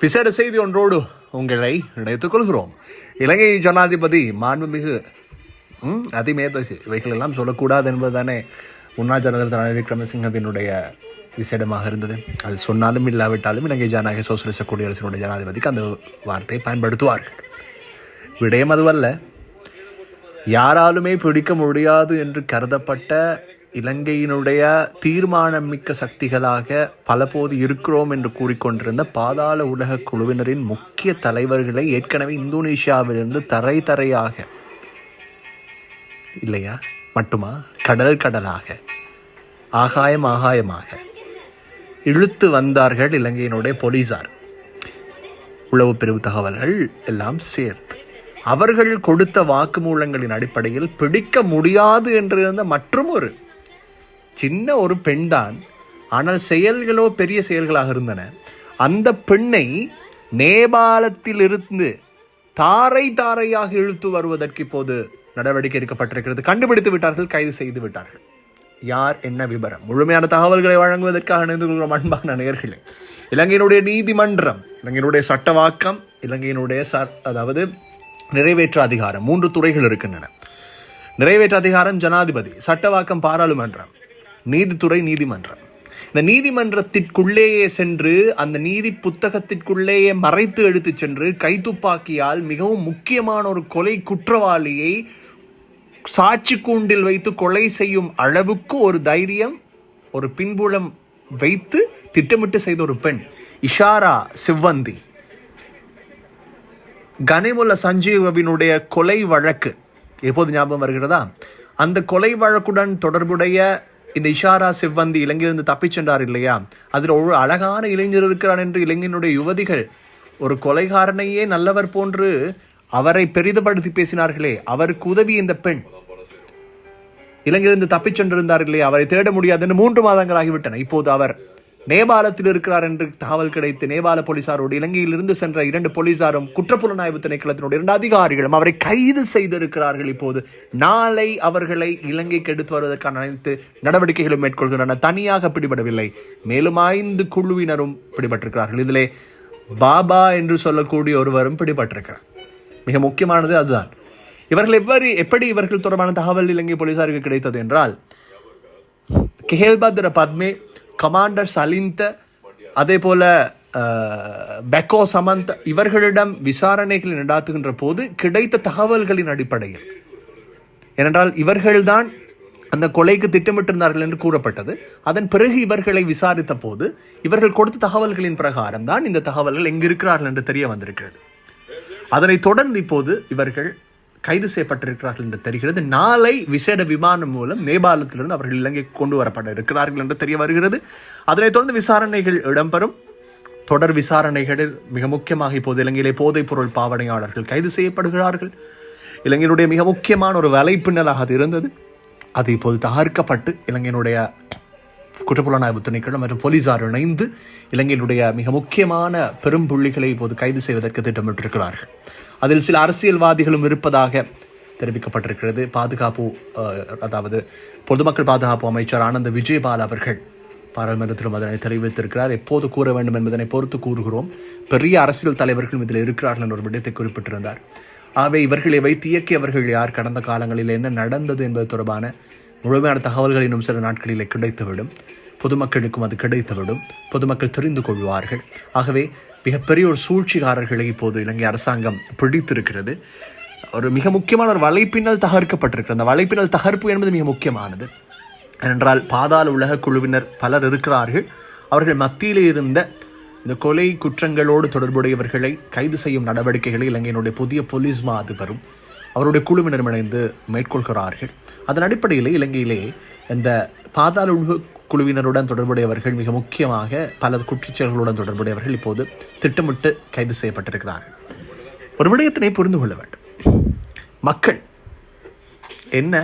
விசேட செய்தி ஒன்றோடு உங்களை இணைத்துக் கொள்கிறோம். இலங்கை ஜனாதிபதி மாண்புமிகு அதிமேதகு இவைகள் எல்லாம் சொல்லக்கூடாது என்பதுதானே முன்னாள் ஜனாதிபதி ரணில் விக்ரமசிங்கவினுடைய விசேடமாக இருந்தது. அது சொன்னாலும் இல்லாவிட்டாலும் இலங்கை ஜனநாயக சோசலிச குடியரசினுடைய ஜனாதிபதிக்கு அந்த வார்த்தையை பயன்படுத்துவார்கள். விடயம் அதுவல்ல, யாராலுமே பிடிக்க முடியாது என்று கருதப்பட்ட இலங்கையினுடைய தீர்மானம் மிக்க சக்திகளாக பலபோது இருக்கிறோம் என்று கூறிக்கொண்டிருந்த பாதாள உலக குழுவினரின் முக்கிய தலைவர்களை ஏற்கனவே இந்தோனேஷியாவிலிருந்து தரையாக இல்லையா மட்டுமா கடலாக ஆகாயமாக இழுத்து வந்தார்கள் இலங்கையினுடைய போலீசார். உளவு பிரிவு தகவல்கள் எல்லாம் சேர்த்து அவர்கள் கொடுத்த வாக்குமூலங்களின் அடிப்படையில் பிடிக்க முடியாது என்றிருந்த மற்றும் ஒரு சின்ன ஒரு பெண்தான், ஆனால் செயல்களோ பெரிய செயல்களாக இருந்தன. அந்த பெண்ணை நேபாளத்தில் இருந்து தாரையாக இழுத்து வருவதற்கு இப்போது நடவடிக்கை எடுக்கப்பட்டிருக்கிறது. கண்டுபிடித்து விட்டார்கள், கைது செய்து விட்டார்கள். யார், என்ன விபரம், முழுமையான தகவல்களை வழங்குவதற்காக இணைந்து கொள்கிற அன்பான நேயர்களே, இலங்கையினுடைய நீதிமன்றம், இலங்கையினுடைய சட்டவாக்கம், இலங்கையினுடைய அதாவது நிறைவேற்று அதிகாரம், 3 துறைகள் இருக்கின்றன. நிறைவேற்று அதிகாரம் ஜனாதிபதி, சட்டவாக்கம் பாராளுமன்றம், நீதித்துறை நீதிமன்றம். இந்த நீதிமன்றத்திற்குள்ளேயே சென்று அந்த நீதி புத்தகத்திற்குள்ளேயே மறைத்து எடுத்து சென்று கைத்துப்பாக்கியால் மிகவும் முக்கியமான ஒரு கொலை குற்றவாளியை சாட்சி கூண்டில் வைத்து கொலை செய்யும் அளவுக்கு ஒரு தைரியம், ஒரு பின்புலம் வைத்து திட்டமிட்டு செய்த ஒரு பெண் இஷாரா சிவ்வந்தி. கனிமுல்ல சஞ்சீவவினுடைய கொலை வழக்கு எப்போது ஞாபகம் வருகிறதா? அந்த கொலை வழக்குடன் தொடர்புடைய இந்த இஷாரா சிவ்வந்தி இலங்கையிலிருந்து தப்பிச் சென்றார் இல்லையா? அதில் ஒரு அழகான இளைஞர் இருக்கிறான் என்று இலங்கையினுடைய யுவதிகள் ஒரு கொலைகாரனையே நல்லவர் போன்று அவரை பெரிதுபடுத்தி பேசினார்களே, அவருக்கு உதவி இந்த பெண் இலங்கையிலிருந்து தப்பிச் சென்றிருந்தார் இல்லையா? அவரை தேட முடியாது என்று 3 மாதங்கள் ஆகிவிட்டன. இப்போது அவர் நேபாளத்தில் இருக்கிறார் என்று தகவல் கிடைத்து நேபாள போலீசாரோடு இலங்கையிலிருந்து சென்ற 2 போலீசாரும் குற்றப்புலனாய்வு திணைக்களத்தினுடைய 2 அதிகாரிகளும் அவரை கைது செய்திருக்கிறார்கள். இப்போது நாளை அவர்களை இலங்கைக்கு எடுத்து வருவதற்கான அனைத்து நடவடிக்கைகளும் மேற்கொள்கின்றன. தனியாக பிடிபடவில்லை, மேலும் 5 குழுவினரும் பிடிபட்டிருக்கிறார்கள். இதிலே பாபா என்று சொல்லக்கூடிய ஒருவரும் பிடிபட்டிருக்கிறார். மிக முக்கியமானது அதுதான். இவர்கள் எப்படி இவர்கள் தொடர்பான தகவல் இலங்கை போலீசாருக்கு கிடைத்தது என்றால், கெஹல்பத்ர பத்மே, கமாண்டர் சலிந்த, அதே போல பெக்கோ சமந்த் இவர்களிடம் விசாரணைகளை நடாத்துகின்ற போது கிடைத்த தகவல்களின் அடிப்படையில், ஏனென்றால் இவர்கள்தான் அந்த கொலைக்கு திட்டமிட்டிருந்தார்கள் என்று கூறப்பட்டது. அதன் பிறகு இவர்களை விசாரித்த போது இவர்கள் கொடுத்த தகவல்களின் பிரகாரம் தான் இந்த தகவல்கள் எங்கு இருக்கிறார்கள் என்று தெரிய வந்திருக்கிறது. அதனைத் தொடர்ந்து இப்போது இவர்கள் கைது செய்யப்பட்டிருக்கிறார்கள் என்று தெரிகிறது. நாளை விசேட விமானம் மூலம் நேபாளத்திலிருந்து அவர்கள் இலங்கைக்கு கொண்டு வரப்பட இருக்கிறார்கள் என்று தெரிய வருகிறது. அதனைத் தொடர்ந்து விசாரணைகள் இடம்பெறும். தொடர் விசாரணைகளில் மிக முக்கியமாக இப்போது இலங்கையிலே போதைப் பொருள் பாவனையாளர்கள் கைது செய்யப்படுகிறார்கள். இலங்கையினுடைய மிக முக்கியமான ஒரு வலைப்பின்னலாக அது இருந்தது. அது இப்போது தகர்க்கப்பட்டு இலங்கையினுடைய குற்றப்புலனாய்வு திணைக்களம் மற்றும் போலீசார் இணைந்து இலங்கையினுடைய மிக முக்கியமான பெரும் புள்ளிகளை இப்போது கைது செய்வதற்கு திட்டமிட்டிருக்கிறார்கள். அதில் சில அரசியல்வாதிகளும் இருப்பதாக தெரிவிக்கப்பட்டிருக்கிறது. பாதுகாப்பு அதாவது பொதுமக்கள் பாதுகாப்பு அமைச்சர் ஆனந்த விஜயபால் அவர்கள் பாராளுமன்றத்திலும் அதனை தெரிவித்திருக்கிறார். எப்போது கூற வேண்டும் என்பதனை பொறுத்து கூறுகிறோம். பெரிய அரசியல் தலைவர்களும் இதில் இருக்கிறார்கள் என்ற ஒரு விடயத்தை குறிப்பிட்டிருந்தார். ஆகவே இவர்களை வைத்து இயக்கியவர்கள் யார், கடந்த காலங்களில் என்ன நடந்தது என்பது தொடர்பான முழுமையான தகவல்கள் இன்னும் சில நாட்களில் கிடைத்துவிடும். பொதுமக்களுக்கும் அது கிடைத்துவிடும். பொதுமக்கள் தெரிந்து கொள்வார்கள். ஆகவே மிகப்பெரிய ஒரு சூழ்ச்சிகாரர்களை இப்போது இலங்கை அரசாங்கம் பிடித்திருக்கிறது. ஒரு மிக முக்கியமான ஒரு வலைப்பின்னல் தகர்க்கப்பட்டிருக்கிறது. அந்த வலைப்பின்னல் தகர்ப்பு என்பது மிக முக்கியமானது. ஏனென்றால் பாதாள உலக குழுவினர் பலர் இருக்கிறார்கள். அவர்கள் மத்தியிலே இருந்த இந்த கொலை குற்றங்களோடு தொடர்புடையவர்களை கைது செய்யும் நடவடிக்கைகளை இலங்கையினுடைய புதிய போலீஸ் மா அதிபரும் அவருடைய குழுவினரும் இணைந்து மேற்கொள்கிறார்கள். அதன் அடிப்படையில் இலங்கையிலே இந்த பாதாள உலக குழுவினருடன் தொடர்புடையவர்கள், மிக முக்கியமாக பல குற்றச்செயல்களுடன் தொடர்புடையவர்கள் இப்போது திட்டமிட்டு கைது செய்யப்பட்டிருக்கிறார்கள். ஒரு விடயத்தினை புரிந்து கொள்ள வேண்டும். மக்கள் என்ன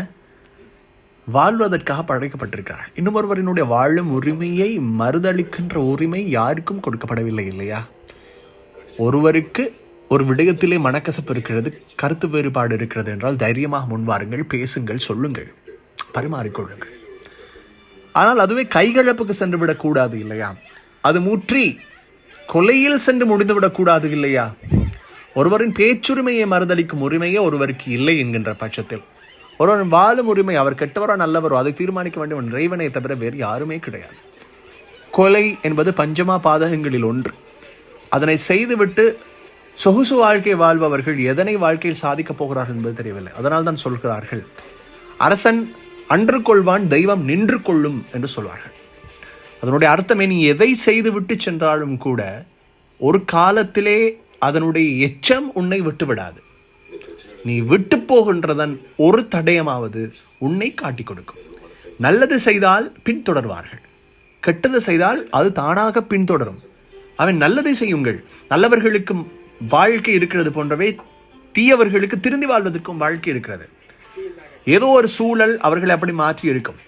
வாழ்வதற்காக படைக்கப்பட்டிருக்கிறார். இன்னும் ஒருவரினுடைய வாழும் உரிமையை மறுதளிக்கின்ற உரிமை யாருக்கும் கொடுக்கப்படவில்லை இல்லையா? ஒருவருக்கு ஒரு விடயத்திலே மனக்கசப்பு இருக்கிறது, கருத்து வேறுபாடு இருக்கிறது என்றால் தைரியமாக முன்வாருங்கள், பேசுங்கள், சொல்லுங்கள், பரிமாறிக்கொள்ளுங்கள். ஆனால் அதுவே கைகலப்புக்கு சென்று விடக்கூடாது இல்லையா? அது முற்றி கொலையில் சென்று முடிந்துவிடக்கூடாது இல்லையா? ஒருவரின் பேச்சுரிமையை மறுதளிக்கும் உரிமையே ஒருவருக்கு இல்லை என்கின்ற பட்சத்தில் ஒருவரின் வாழும் உரிமை, அவர் கெட்டவரோ நல்லவரோ, அதை தீர்மானிக்க வேண்டும் இறைவனை தவிர வேறு யாருமே கிடையாது. கொலை என்பது பஞ்சமா பாதகங்களில் ஒன்று. அதனை செய்துவிட்டு சொகுசு வாழ்க்கை வாழ்பவர்கள் எதனை வாழ்க்கையில் சாதிக்கப் போகிறார்கள் என்பது தெரியவில்லை. அதனால் தான் சொல்கிறார்கள், அரசன் அன்று கொள்வான், தெய்வம் நின்று கொள்ளும் என்று சொல்வார்கள். அதனுடைய அர்த்தமே, நீ எதை செய்துவிட்டு சென்றாலும் கூட ஒரு காலத்திலே அதனுடைய எச்சம் உன்னை விட்டு விடாது. நீ விட்டு போகின்றதன் ஒரு தடயமாவது உன்னை காட்டிக் கொடுக்கும். நல்லது செய்தால் பின்தொடர்வார்கள், கெட்டது செய்தால் அது தானாக பின்தொடரும். அவன் நல்லதை செய்யுங்கள், நல்லவர்களுக்கு வாழ்க்கை இருக்கிறது போன்றவே தீயவர்களுக்கு திருந்தி வாழ்வதற்கும் வாழ்க்கை இருக்கிறது. ஏதோ ஒரு சூழல் அவர்களை அப்படி மாற்றி இருக்கும்.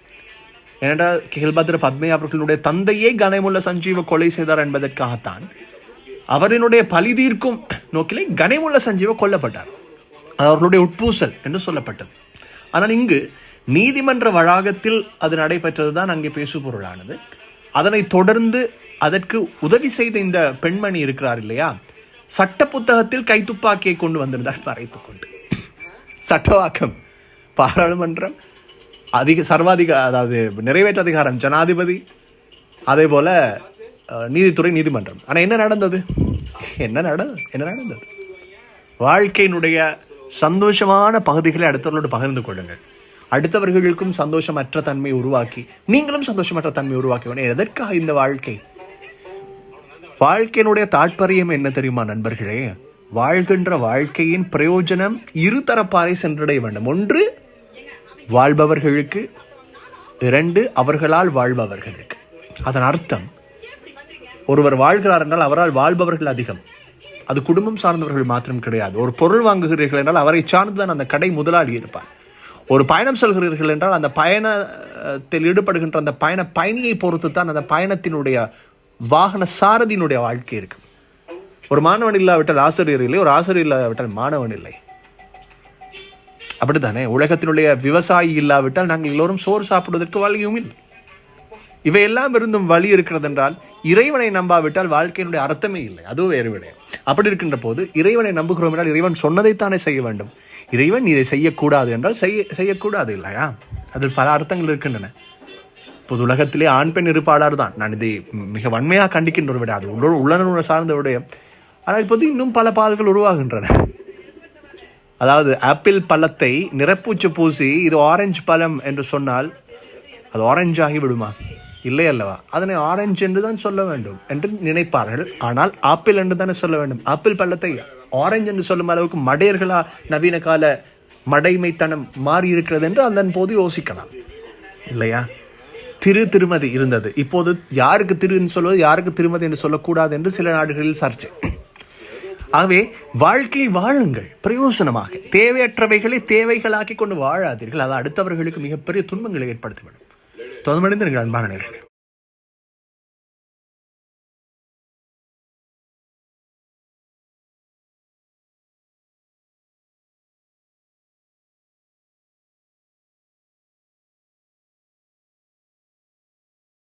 ஏனென்றால் கேல்பத்ர பத்மே அவர்களுடைய தந்தையே கணேமுல்ல சஞ்சீவ கொலை செய்தார் என்பதற்காகத்தான் அவரினுடைய பழி தீர்க்கும் நோக்கிலே கணேமுல்ல சஞ்சீவ கொல்லப்பட்டார். அது அவர்களுடைய உட்பூசல் என்று சொல்லப்பட்டது. ஆனால் இங்கு நீதிமன்ற வளாகத்தில் அது நடைபெற்றதுதான் அங்கே பேசு பொருளானது. அதனை தொடர்ந்து அதற்கு உதவி செய்த இந்த பெண்மணி இருக்கிறார் இல்லையா, சட்ட புத்தகத்தில் கைத்துப்பாக்கியை கொண்டு வந்திருந்தார் மறைத்துக் கொண்டு. சட்டவாக்கம், பாராளுமன்றம், அதாவது நிறைவேற்ற அதிகாரம் ஜனாதிபதி, அதே போல நீதித்துறை, நீதிமன்றம். ஆனால் என்ன நடந்தது? என்ன நடந்தது? வாழ்க்கையினுடைய சந்தோஷமான பகுதிகளை அடுத்தவர்களோடு பகிர்ந்து கொள்ளுங்கள். அடுத்தவர்களுக்கும் சந்தோஷமற்ற தன்மை உருவாக்கி நீங்களும் சந்தோஷமற்ற தன்மை உருவாக்கி வேணும். எதற்காக இந்த வாழ்க்கையினுடைய தாற்பயம் என்ன தெரியுமா நண்பர்களே? வாழ்கின்ற வாழ்க்கையின் பிரயோஜனம் இருதரப்பாரை சென்றடைய வேண்டும். ஒன்று வாழ்பவர்களுக்கு, இரண்டு அவர்களால் வாழ்பவர்களுக்கு. அதன் அர்த்தம், ஒருவர் வாழ்கிறார் என்றால் அவரால் வாழ்பவர்கள் அதிகம். அது குடும்பம் சார்ந்தவர்கள் மாத்திரம் கிடையாது. ஒரு பொருள் வாங்குகிறீர்கள் என்றால் அவரை சார்ந்துதான் அந்த கடை முதலாளி இருப்பார். ஒரு பயணம் செல்கிறீர்கள் என்றால் அந்த பயணத்தில் ஈடுபடுகின்ற அந்த பயணியை பொறுத்து தான் அந்த பயணத்தினுடைய வாகன சாரதியினுடைய வாழ்க்கை இருக்கு. ஒரு மாணவன் இல்லாவிட்டால் ஆசிரியர் இல்லை, ஒரு ஆசிரியர் இல்லாவிட்டால் மாணவன் இல்லை. அப்படித்தானே? உலகத்தினுடைய விவசாயி இல்லாவிட்டால் நாங்கள் எல்லோரும் சோறு சாப்பிடுவதற்கு வழியும் இல்லை. இவையெல்லாம் இருந்தும் வழி இருக்கிறது என்றால் இறைவனை நம்பாவிட்டால் வாழ்க்கையினுடைய அர்த்தமே இல்லை. அதுவும் வேறு விடயம். அப்படி இருக்கின்ற போது இறைவனை நம்புகிறோம் என்றால் இறைவன் சொன்னதைத்தானே செய்ய வேண்டும். இறைவன் இதை செய்யக்கூடாது என்றால் செய்யக்கூடாது இல்லையா? அதில் பல அர்த்தங்கள் இருக்கின்றன. பொது உலகத்திலே ஆண் பெண் இருப்பாளர் தான். நான் இதை மிக வன்மையாக கண்டிக்கின்ற ஒரு விட, அது உள்ளுணர்வு சார்ந்த விடயம். ஆனால் இப்போது இன்னும் பல பால்கள் உருவாகின்றன. அதாவது ஆப்பிள் பழத்தை நிறப்பூச்சு பூசி இது ஆரஞ்சு பழம் என்று சொன்னால் அது ஆரஞ்சு ஆகி விடுமா? இல்லை அல்லவா? அதனை ஆரஞ்சு என்று தான் சொல்ல வேண்டும் என்று நினைப்பார்கள். ஆனால் ஆப்பிள் என்று தானே சொல்ல வேண்டும். ஆப்பிள் பழத்தை ஆரஞ்சு என்று சொல்லும் அளவுக்கு மடையர்களா நவீன கால மடைமைத்தனம் மாறி இருக்கிறது என்று அதன் போது யோசிக்கலாம் இல்லையா? திருமதி இருந்தது. இப்போது யாருக்கு திருன்னு சொல்வது, யாருக்கு திருமதி என்று சொல்லக்கூடாது என்று சில நாடுகளில் சர்ச்சை. ஆகவே வாழ்க்கை வாழுங்கள் பிரயோசனமாக. தேவையற்றவைகளை தேவைகளாக்கி கொண்டு வாழாதீர்கள். அது அடுத்தவர்களுக்கு மிகப்பெரிய துன்பங்களை ஏற்படுத்திவிடும். தொடர்ந்து அன்பான நேயர்களே.